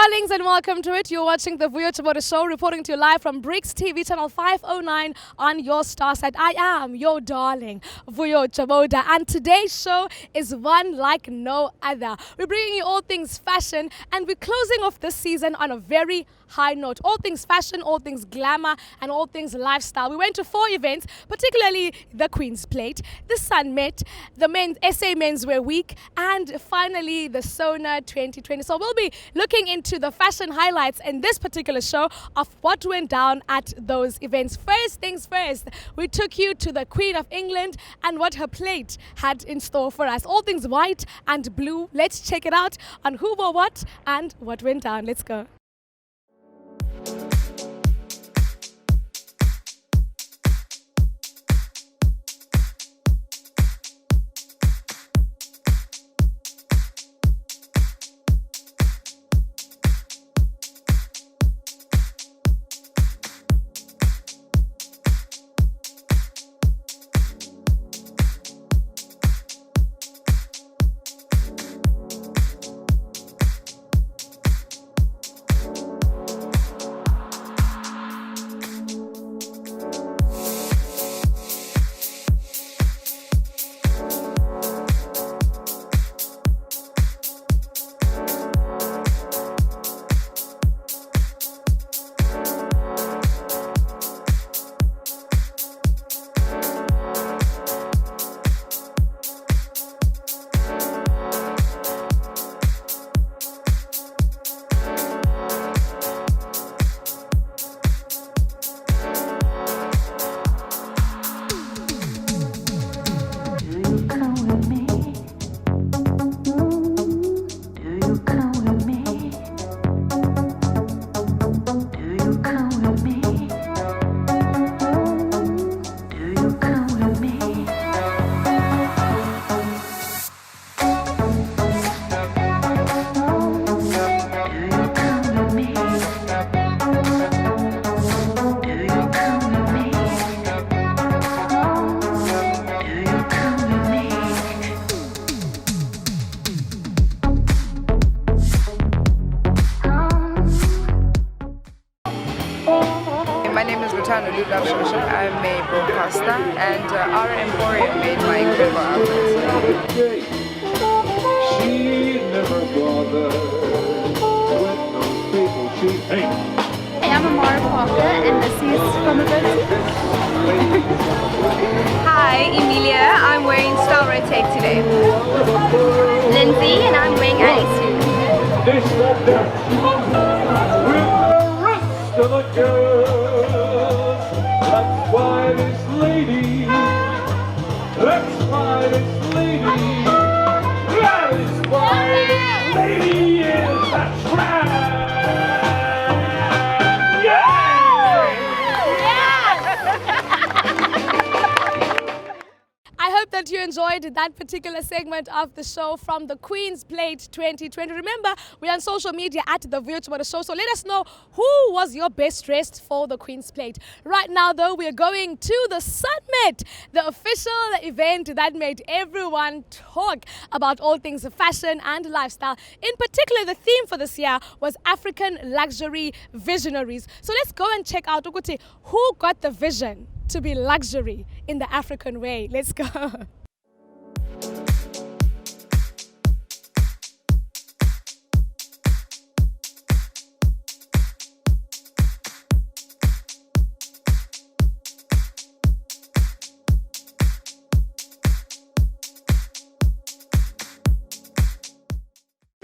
darlings, and welcome to it. You're watching the Vuyo Jododa show, reporting to you live from Bricks TV channel 509 on your star side. I am your darling, Vuyo Jododa, and today's show is one like no other. We're bringing you all things fashion, and we're closing off this season on a very high note. All things fashion, all things glamour, and all things lifestyle. We went to 4 events, particularly the Queen's Plate, the Sun Met, the SA Menswear Week, and finally the Sona 2020. So we'll be looking into the fashion highlights in this particular show of what went down at those events. First things first, we took you to the Queen of England and what her plate had in store for us. All things white and blue. Let's check it out on who wore what and what went down. Let's go. My name is I'm a broadcaster, and our emporium made my incredible outfits. She never bothered with those people she hates. Hey, I'm Amara Parker, and this is from the Hi, Emilia. I'm wearing Style Rotate today. Lindsay, and I'm wearing Alice suit. They stopped there with the rest of the girls. That's why this lady, that's why this lady, that is why this lady is a trap. I hope that you enjoyed that particular segment of the show from the Queen's Plate 2020. Remember, we're on social media at the Vuyo Jododa show, so let us know who was your best dressed for the Queen's Plate. Right now, though, we are going to the Sun Met, the official event that made everyone talk about all things fashion and lifestyle. In particular, the theme for this year was African luxury visionaries. So let's go and check out Ukuti, who got the vision to be luxury in the African way. Let's go.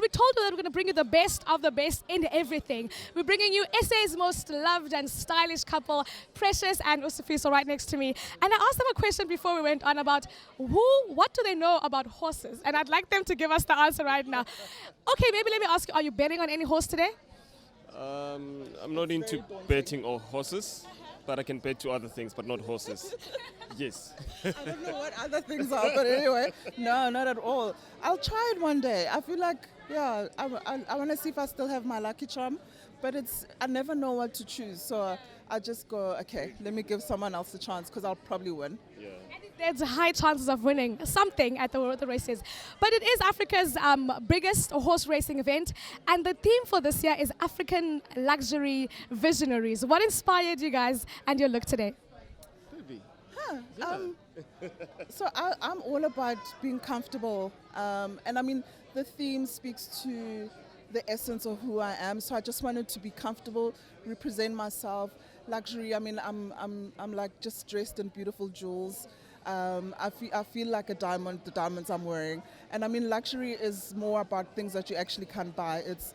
We told you that we're going to bring you the best of the best in everything. We're bringing you SA's most loved and stylish couple, Precious and Usifiso, right next to me. And I asked them a question before we went on about what do they know about horses? And I'd like them to give us the answer right now. Okay, maybe let me ask you, are you betting on any horse today? I'm not into betting or horses, but I can bet to other things, but not horses. Yes. I don't know what other things are, but anyway, no, not at all. I'll try it one day. I feel like, yeah, I want to see if I still have my lucky charm, but I never know what to choose. So I just go, okay, let me give someone else a chance because I'll probably win. Yeah. There's high chances of winning something at the races. But it is Africa's biggest horse racing event, and the theme for this year is African Luxury Visionaries. What inspired you guys and your look today? So I'm all about being comfortable, and I mean the theme speaks to the essence of who I am. So I just wanted to be comfortable, represent myself. Luxury. I mean, I'm like just dressed in beautiful jewels. I feel like a diamond, the diamonds I'm wearing. And I mean, luxury is more about things that you actually can't buy. It's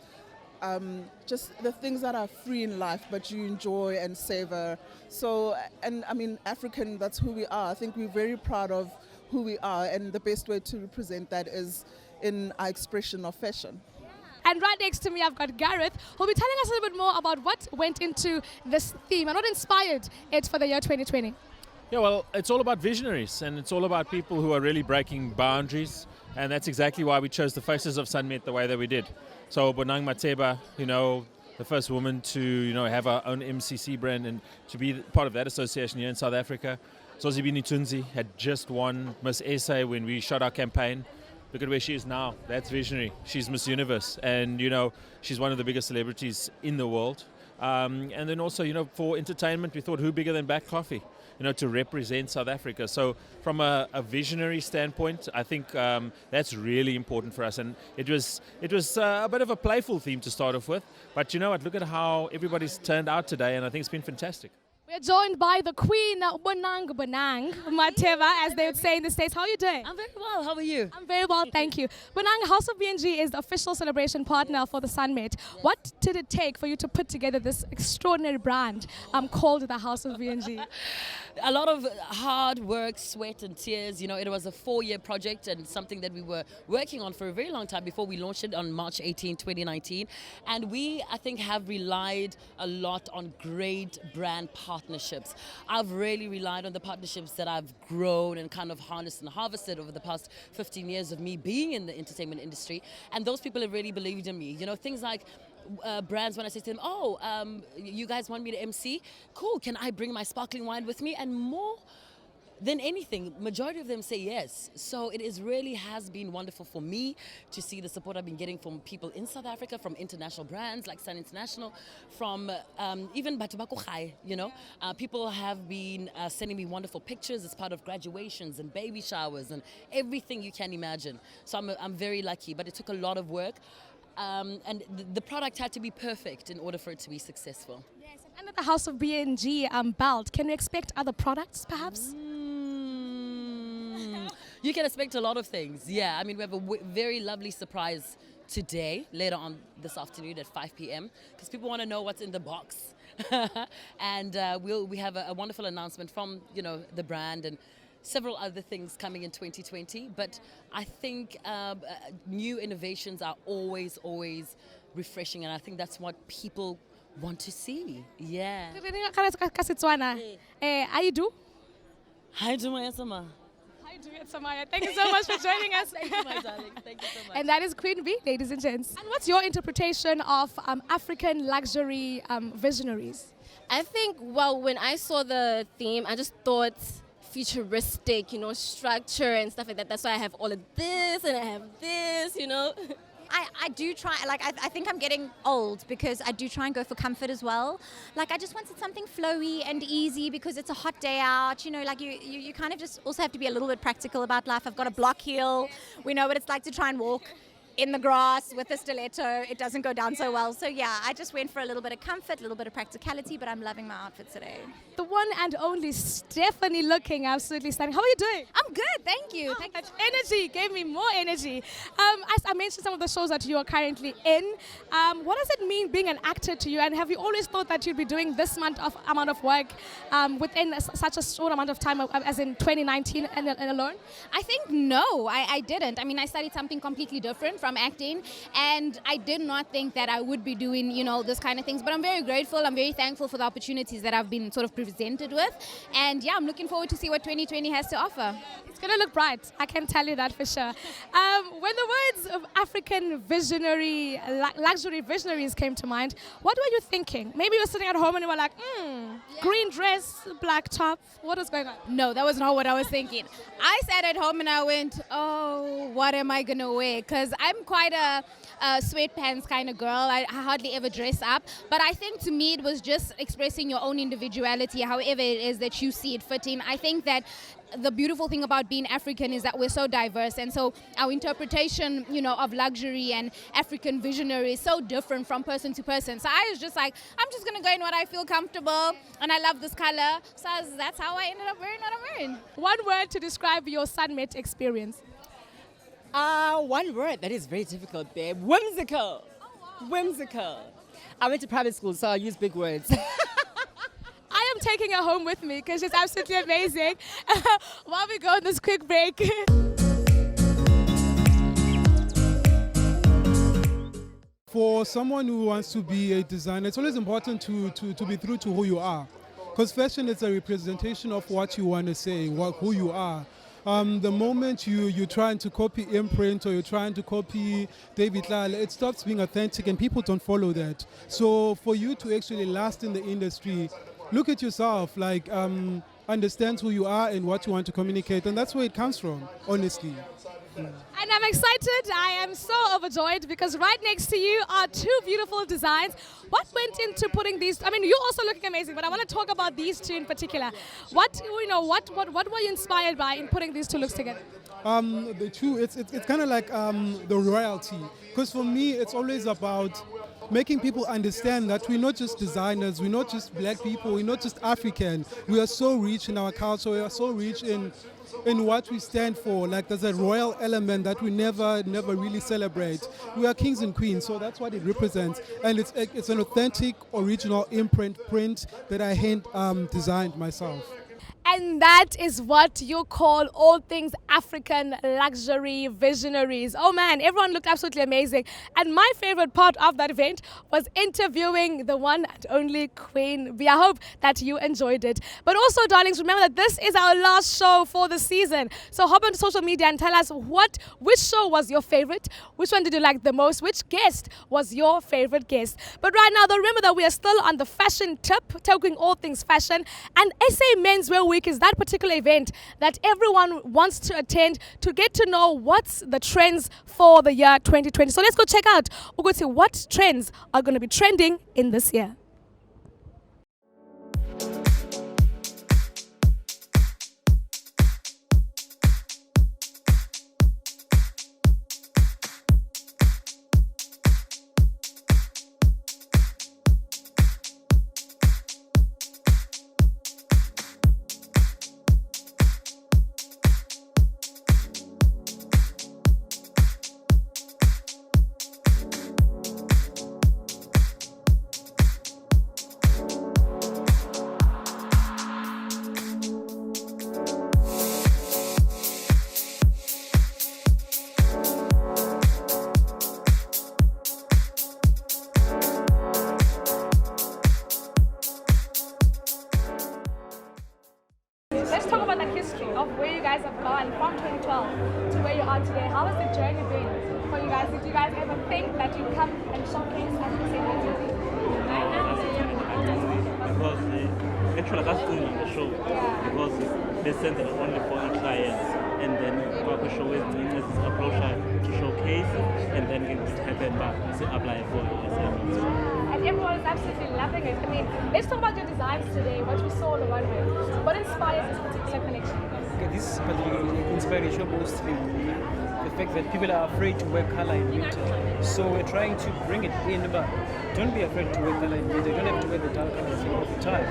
just the things that are free in life, but you enjoy and savor. So, and I mean, African, that's who we are. I think we're very proud of who we are, and the best way to represent that is in our expression of fashion. And right next to me, I've got Gareth, who'll be telling us a little bit more about what went into this theme and what inspired it for the year 2020. Yeah, well, it's all about visionaries, and it's all about people who are really breaking boundaries, and that's exactly why we chose the faces of Sunmet the way that we did. So Bonang Mateba, the first woman to, have our own MCC brand and to be part of that association here in South Africa. Zozibini Tunzi had just won Miss SA when we shot our campaign. Look at where she is now. That's visionary. She's Miss Universe, and she's one of the biggest celebrities in the world. And then also, for entertainment, we thought who bigger than Black Coffee, to represent South Africa. So from a visionary standpoint, I think that's really important for us. And it was a bit of a playful theme to start off with. But you know what? Look at how everybody's turned out today, and I think it's been fantastic. We're joined by the Queen, Bonang Mateba, as they would say in the States. How are you doing? I'm very well. How are you? I'm very well, thank you. Bonang, House of BNG is the official celebration partner for the Sunmet. Yes. What did it take for you to put together this extraordinary brand called the House of BNG? A lot of hard work, sweat and tears. It was a 4-year project and something that we were working on for a very long time before we launched it on March 18, 2019. And we, I think, have relied a lot on great brand partnerships. I've really relied on the partnerships that I've grown and kind of harnessed and harvested over the past 15 years of me being in the entertainment industry. And those people have really believed in me. Things like brands, when I say to them, you guys want me to MC? Cool, can I bring my sparkling wine with me? And more than anything, majority of them say yes. So it really has been wonderful for me to see the support I've been getting from people in South Africa, from international brands like Sun International, from even Batubako Khai, people have been sending me wonderful pictures as part of graduations and baby showers and everything you can imagine. So I'm very lucky, but it took a lot of work. And the product had to be perfect in order for it to be successful. Yes, and under the House of BNG belt, can we expect other products perhaps? You can expect a lot of things, yeah. I mean, we have a very lovely surprise today, later on this afternoon at 5 p.m. because people want to know what's in the box. And we have a wonderful announcement from, the brand and several other things coming in 2020, but I think new innovations are always refreshing, and I think that's what people want to see. Yeah. How you do? Hi, Jumayasama. Hi, Samaya. Thank you so much for joining us. Thank you, my darling. Thank you so much. And that is Queen B, ladies and gents. And what's your interpretation of African luxury visionaries? I think, when I saw the theme, I just thought futuristic, structure and stuff like that. That's why I have all of this and I have this, I do try, I think I'm getting old because I do try and go for comfort as well. I just wanted something flowy and easy because it's a hot day out, you kind of just also have to be a little bit practical about life. I've got a block heel. We know what it's like to try and walk in the grass with a stiletto. It doesn't go down so well. So yeah, I just went for a little bit of comfort, a little bit of practicality, but I'm loving my outfit today. The one and only Stephanie, looking absolutely stunning. How are you doing? I'm good, thank you. Oh, that energy gave me more energy. As I mentioned some of the shows that you are currently in, what does it mean being an actor to you? And have you always thought that you'd be doing this amount of work within such a short amount of time, as in 2019 and alone? I think no, I didn't. I mean, I studied something completely different from acting, and I did not think that I would be doing, this kind of things. But I'm very grateful. I'm very thankful for the opportunities that I've been sort of presented with. And yeah, I'm looking forward to see what 2020 has to offer. It's going to look bright. I can tell you that for sure. When the words of African visionary, luxury visionaries came to mind, what were you thinking? Maybe you were sitting at home and you were like, green dress, black top. What is going on? No, that was not what I was thinking. I sat at home and I went, oh, what am I going to wear? Because I'm quite a sweatpants kind of girl. I hardly ever dress up. But I think to me it was just expressing your own individuality, however it is that you see it fitting. I think that the beautiful thing about being African is that we're so diverse, and so our interpretation, of luxury and African visionary is so different from person to person. So I was just like, I'm just going to go in what I feel comfortable, and I love this color. So that's how I ended up wearing what I'm wearing. One word to describe your SAMW experience. One word that is very difficult, babe. Whimsical. Oh, wow. Whimsical. I went to private school, so I use big words. I am taking her home with me because she's absolutely amazing. While we go on this quick break. For someone who wants to be a designer, it's always important to be true to who you are. Because fashion is a representation of what you want to say, who you are. The moment you're trying to copy imprint or you're trying to copy David Lal, it stops being authentic and people don't follow that. So for you to actually last in the industry, look at yourself, understand who you are and what you want to communicate, and that's where it comes from, honestly. And I'm excited. I am so overjoyed because right next to you are two beautiful designs. What went into putting these? I mean, you're also looking amazing, but I want to talk about these two in particular. What were you inspired by in putting these two looks together? The two, it's kind of like the royalty. Because for me, it's always about making people understand that we're not just designers, we're not just black people, we're not just African. We are so rich in our culture, we are so rich in what we stand for. Like there's a royal element that we never really celebrate. We are kings and queens, so that's what it represents. And it's an authentic, original print that I hand designed myself. And that is what you call all things African luxury visionaries. Oh man, everyone looked absolutely amazing. And my favorite part of that event was interviewing the one and only Queen Bee. I hope that you enjoyed it. But also, darlings, remember that this is our last show for the season. So hop onto social media and tell us which show was your favorite, which one did you like the most, which guest was your favorite guest. But right now, though, remember that we are still on the fashion tip, talking all things fashion. And SA Menswear Week is that particular event that everyone wants to attend to get to know what's the trends for the year 2020. So let's go check out what trends are going to be trending in this year. Let's talk about the history of where you guys have gone from 2012 to where you are today. How has the journey been for you guys? Did you guys ever think that you'd come and showcase at the same time? Because actually I got to the show because they sent it only for our clients, and then what we show is doing this approach to showcase, and then it happened back to apply for SAMW. And everyone is absolutely loving it. I mean, let's talk about your designs today, what we saw on the runway. What inspires this particular collection? Okay, this particular inspiration mostly the fact that people are afraid to wear color in winter. So we're trying to bring it in, but don't be afraid to wear color in winter. You don't have to wear the dark colors all the time.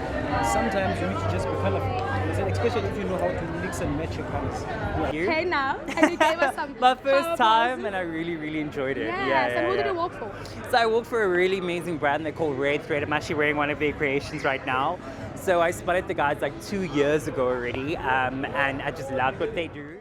Sometimes you need to just be colorful. Especially if you know how to mix and match your colors. Okay, now, and you gave us some my first time, and I really enjoyed it. And who did you work for? So I work for a really amazing brand. They're called Red Thread. I'm actually wearing one of their creations right now. So I spotted the guys like 2 years ago already, and I just love what they do.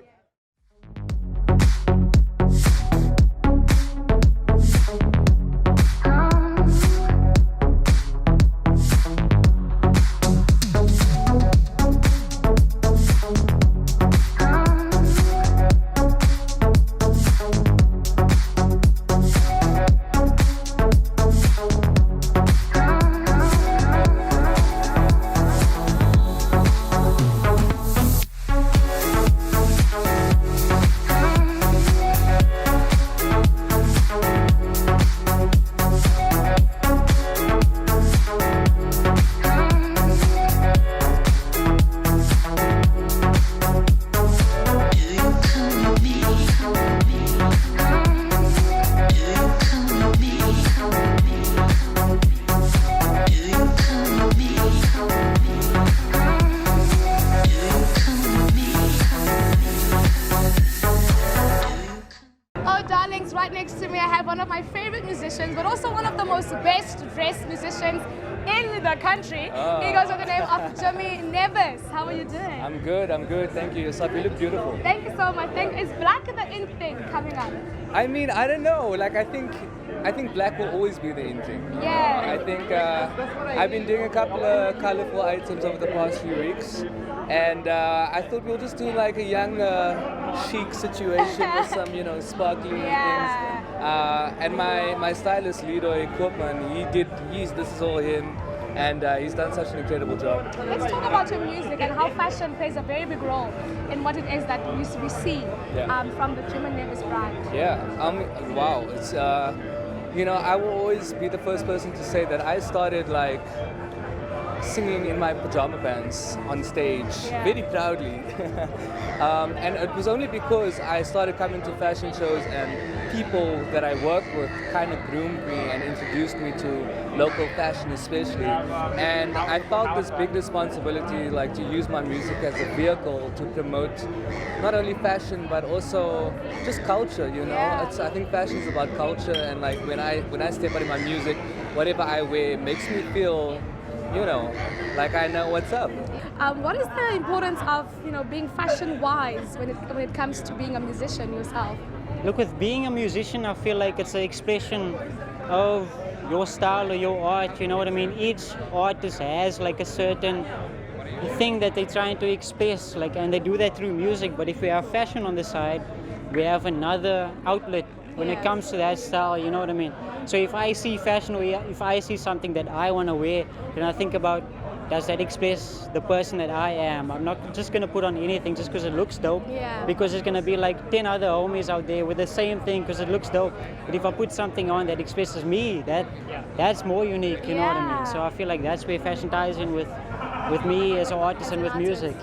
darlings, right next to me I have one of my favorite musicians, but also one of the most best dressed musicians in the country. He goes by the name of Jimmy Nevis. How are you doing? I'm good, thank you. Yourself, you look beautiful. Thank you so much. Is black the in thing coming up? I mean, I don't know, like I think black will always be the in thing. Yeah. I think I've been doing a couple of colorful items over the past few weeks, and I thought we'll just do like a young chic situation with some, you know, sparkly things. And my stylist Leroy Koopman, this is all him, and he's done such an incredible job. Let's talk about your music and how fashion plays a very big role in what it is that we see from the Jimmy Nevis brand. Yeah, wow, it's you know, I will always be the first person to say that I started like singing in my pajama pants on stage, very proudly. And it was only because I started coming to fashion shows and people that I work with kind of groomed me and introduced me to local fashion especially. And I felt this big responsibility, like to use my music as a vehicle to promote not only fashion but also just culture, you know. I think fashion is about culture, and like when I step out in my music, whatever I wear makes me feel, you know, like I know what's up. What is the importance of, you know, being fashion-wise when it comes to being a musician yourself? Look, with being a musician, I feel like it's an expression of your style or your art, you know what I mean? Each artist has like a certain thing that they're trying to express, like, and they do that through music. But if we have fashion on the side, we have another outlet when it comes to that style, you know what I mean? So if I see fashion, or if I see something that I want to wear, then I think about, does that express the person that I am? I'm not just going to put on anything just because it looks dope, because there's going to be like 10 other homies out there with the same thing because it looks dope. But if I put something on that expresses me, that's more unique, you know what I mean? So I feel like that's where fashion ties in with me as an artist and with music,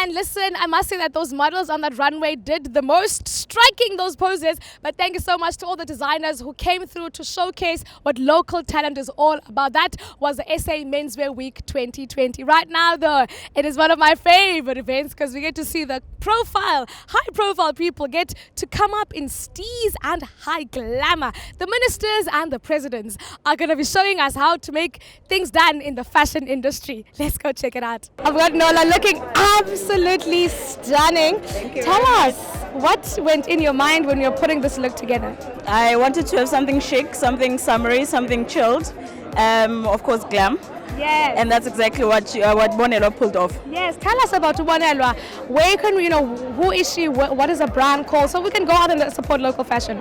Listen, I must say that those models on that runway did the most, striking those poses. But thank you so much to all the designers who came through to showcase what local talent is all about. That was the SA Menswear Week 2020. Right now, though, it is one of my favorite events because we get to see the high-profile people get to come up in steez and high glamour. The ministers and the presidents are going to be showing us how to make things done in the fashion industry. Let's go check it out. I've got Nola looking absolutely stunning. Tell us, what went in your mind when you were putting this look together? I wanted to have something chic, something summery, something chilled, of course glam. Yes. And that's exactly what Bonelwa pulled off. Yes, tell us about Bonelwa. Where can we, who is she, what is the brand called, so we can go out and support local fashion.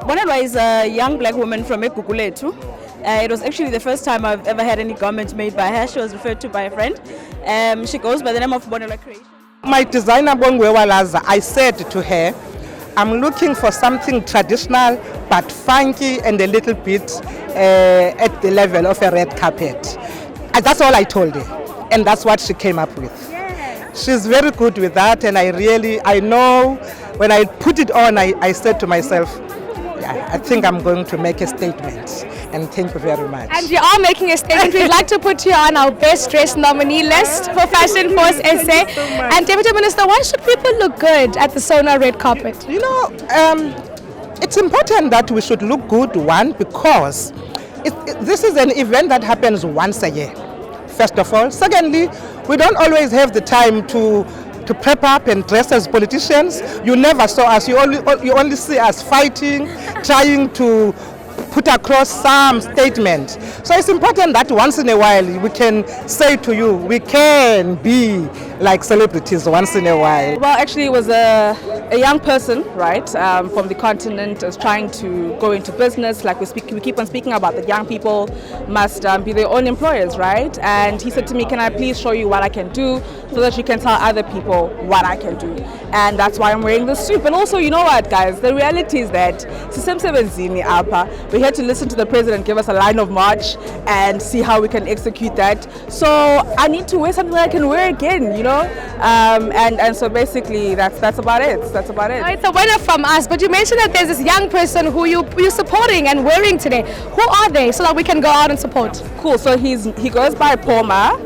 Bonelwa is a young black woman from Egugulethu. It was actually the first time I've ever had any garment made by her. She was referred to by a friend. She goes by the name of Bonelwa Creation. My designer Bongwewa Laza, I said to her, I'm looking for something traditional but funky and a little bit at the level of a red carpet. And that's all I told her, and that's what she came up with. She's very good with that, and I know when I put it on, I said to myself, yeah, I think I'm going to make a statement. And thank you very much. And you are making a statement. We'd like to put you on our best dressed nominee list for Fashion Force SA. And Deputy Minister, why should people look good at the Sona red carpet? You know, it's important that we should look good, one, because this is an event that happens once a year, first of all. Secondly, we don't always have the time to to prep up and dress as politicians. You never saw us. You only see us fighting, trying to put across some statement. So it's important that once in a while we can say to you, we can be like celebrities once in a while. Well, actually, it was a young person, right, from the continent, is trying to go into business. Like we keep on speaking about that young people must be their own employers, right? And he said to me, "Can I please show you what I can do so that you can tell other people what I can do?" And that's why I'm wearing this suit. But also, you know what, guys? The reality is that we're here to listen to the president give us a line of march and see how we can execute that. So I need to wear something that I can wear again, you know. And so basically that's about it. That's about it. It's a winner from us, but you mentioned that there's this young person who you're supporting and wearing today. Who are they, so that we can go out and support? Cool. So he goes by Poma.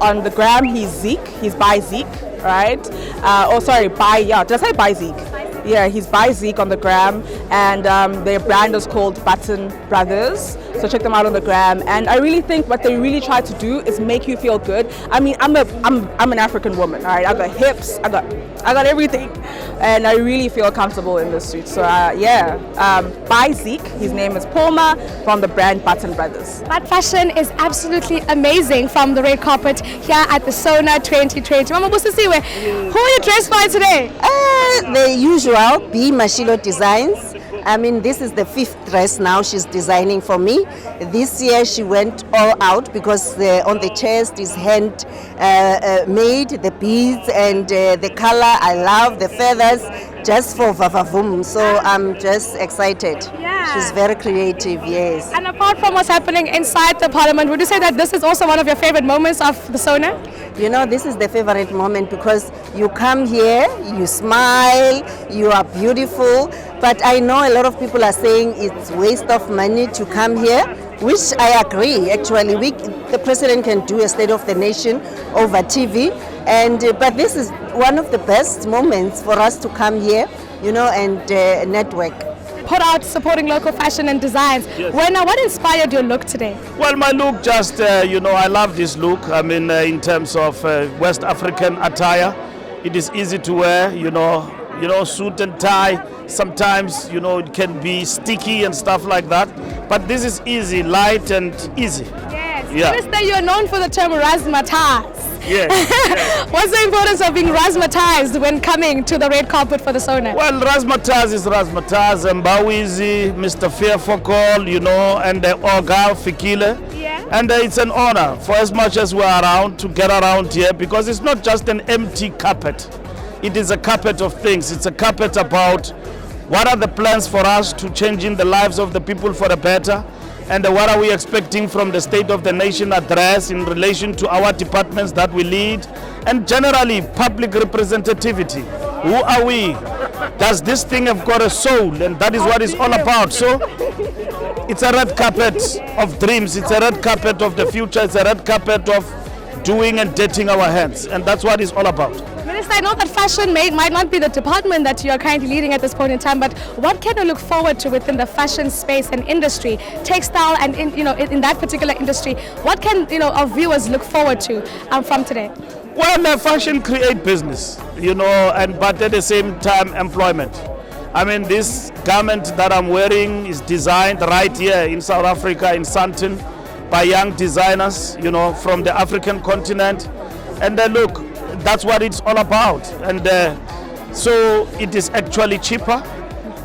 On the gram, he's Zeke. He's by Zeke, right? Did I say by Zeke? Yeah, he's by Zeke on the gram, and their brand is called Button Brothers. So check them out on the gram. And I really think what they really try to do is make you feel good. I mean, I'm an African woman, all right? I got hips, I got everything, and I really feel comfortable in this suit. So by Zeke, his name is Poma from the brand Button Brothers. That fashion is absolutely amazing from the red carpet here at the Sona 2020. Mama Busisiwe, who are you dressed by today? The usual B Mashilo Designs. I mean, this is the 5th dress now she's designing for me. This year she went all out because on the chest is hand made, the beads and the color. I love the feathers, just for Vavavoom. So I'm just excited. Yeah. She's very creative, yes. And apart from what's happening inside the parliament, would you say that this is also one of your favorite moments of the Sona? You know, this is the favorite moment because you come here, you smile, you are beautiful. But I know a lot of people are saying it's waste of money to come here, which I agree. Actually, the president can do a State of the Nation over TV, but this is one of the best moments for us to come here, you know, and network. Put out supporting local fashion and designs. Yes. What inspired your look today? Well, my look just, I love this look. I mean, in terms of West African attire, it is easy to wear, suit and tie. Sometimes, it can be sticky and stuff like that. But this is easy, light and easy. Yes. Yeah. Minister, you're known for the term razzmatazz. Yes. What's the importance of being razzmatazed when coming to the red carpet for the Sona? Well, razzmatazz is razzmatazz, Mbawizi, Mr. Fairfokol, and Ogal Fikile. Yeah. And it's an honor for as much as we're around to get around here, because it's not just an empty carpet. It is a carpet of things. It's a carpet about what are the plans for us to changing the lives of the people for the better, and what are we expecting from the State of the Nation address in relation to our departments that we lead, and generally public representativity. Who are we? Does this thing have got a soul? And that is what it's all about. So it's a red carpet of dreams. It's a red carpet of the future. It's a red carpet of doing and dating our hands. And that's what it's all about. Minister, I know that fashion might not be the department that you are currently leading at this point in time, but what can you look forward to within the fashion space and industry, textile, and in that particular industry? What can our viewers look forward to from today? Well, fashion create business, but at the same time employment. I mean, this garment that I'm wearing is designed right here in South Africa, in Sandton, by young designers, from the African continent. And look, that's what it's all about. And so it is actually cheaper,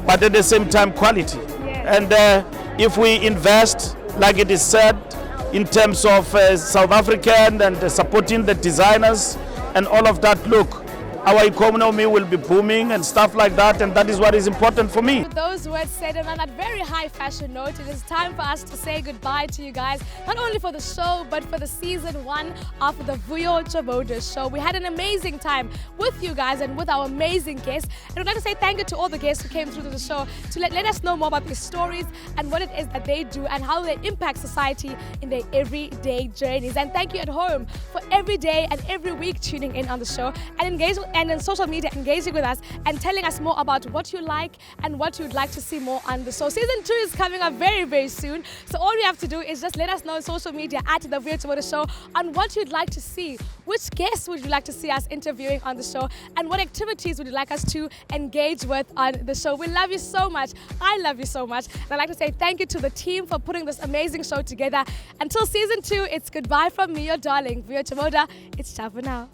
but at the same time quality. Yeah. And if we invest, like it is said, in terms of South African and supporting the designers and all of that, look, our economy will be booming and stuff like that, and that is what is important for me. With those words said, and on that very high fashion note, it is time for us to say goodbye to you guys, not only for the show, but for the season 1 of the Vuyo Jododa show. We had an amazing time with you guys and with our amazing guests, and we'd like to say thank you to all the guests who came through to the show to let us know more about their stories and what it is that they do and how they impact society in their everyday journeys. And thank you at home for every day and every week tuning in on the show and and on social media engaging with us and telling us more about what you like and what you'd like to see more on the show. Season 2 is coming up very, very soon. So all we have to do is just let us know on social media at the Vuyo Jododa Show on what you'd like to see. Which guests would you like to see us interviewing on the show? And what activities would you like us to engage with on the show? We love you so much. I love you so much. And I'd like to say thank you to the team for putting this amazing show together. Until season 2, it's goodbye from me, your darling, Vuyo Jododa. It's ciao for now.